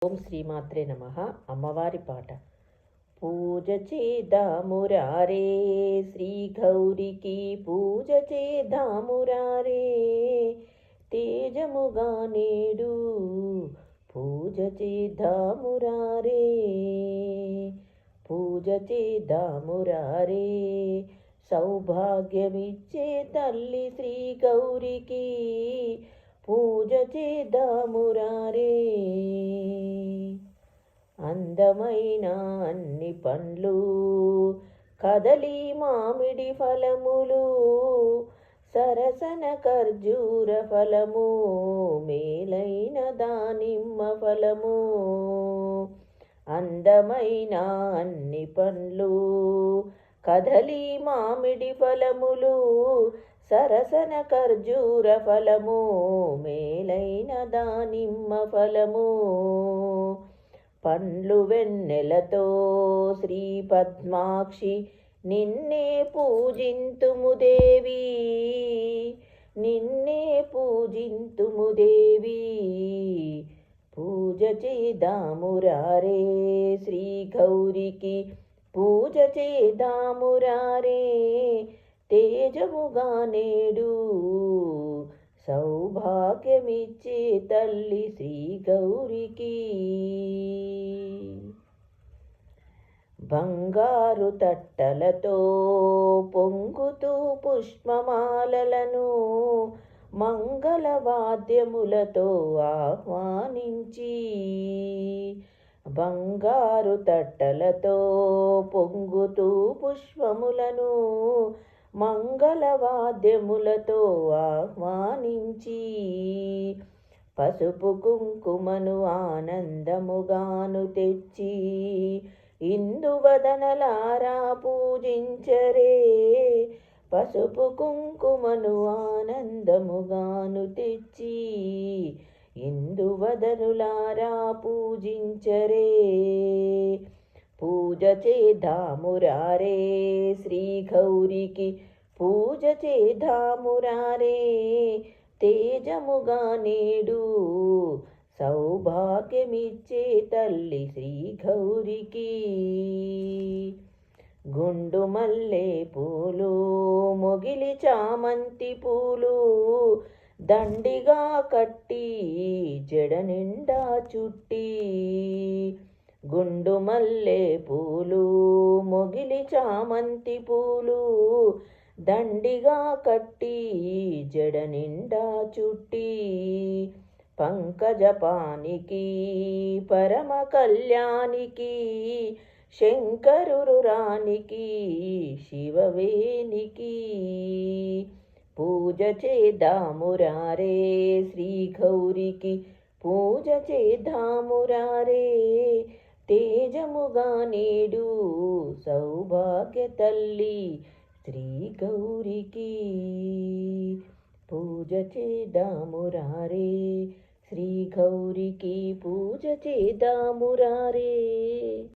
ఓం శ్రీమాత్రే నమః. అమ్మవారి పాట. పూజ చేద్దామురారే శ్రీ గౌరికి, పూజ చేద్దామురారే తేజముగా నేడు, పూజ చేద్దామురారే, పూజ చేద్దామురారే. సౌభాగ్యమిచ్చే తల్లి శ్రీ గౌరికి, పూజ చేద్దామురారే. అందమైన అన్ని పండ్లు, కదలి మామిడి ఫలములు, సరసన ఖర్జూర ఫలము, మేలైన దానిమ్మ ఫలము. అందమైన అన్ని పండ్లు, కదలి మామిడి ఫలములు, సరసన ఖర్జూర ఫలము, మేలైన దానిమ్మ ఫలము. పండ్లు వెన్నెలతో శ్రీ పద్మాక్షి, నిన్నే పూజింతుము దేవి, నిన్నే పూజింతుము దేవి. పూజ చేద్దామురారే శ్రీ గౌరికి, పూజ చేద్దామురారే తేజముగా నేడు, సౌభాగ్యమిచ్చే తల్లి శ్రీ గౌరికి. బంగారు తట్టలతో పొంగుతూ పుష్పమాలలను, మంగళవాద్యములతో ఆహ్వానించి. బంగారు తట్టలతో పొంగుతూ పుష్పములను, మంగళవాద్యములతో ఆహ్వానించి. పసుపు కుంకుమను ఆనందముగాను తెచ్చి, ఇందువదనలారా పూజించరే. పసుపు కుంకుమను ఆనందముగాను తెచ్చి, ఇందువదనులారా పూజించరే. పూజ చేద్దామురారే శ్రీ గౌరికి, పూజ చేద్దామురారే తేజముగా నేడు, సౌభాగ్యమిచ్చే తల్లి శ్రీ గౌరికి. గుండు మల్లె పూలు, మొగిలి చామంతి పూలు, దండిగా కట్టి జడ నిండా చుట్టి. గుండు మల్లె పూలు, మొగిలి చామంతి పూలు, దండిగా కట్టి జడ నిండా చుట్టి. పంకజపానికి పరమ కళ్యాణికి, శంకరురానికి శివవేనికి. పూజ చేద్దామురారే శ్రీ గౌరికి, పూజ చేద్దామురారే తేజముగా నేడు, సౌభాగ్య తల్లి శ్రీ గౌరికి. పూజ చేద్దామురారే శ్రీ గౌరికి, పూజ చేద్దామురారే.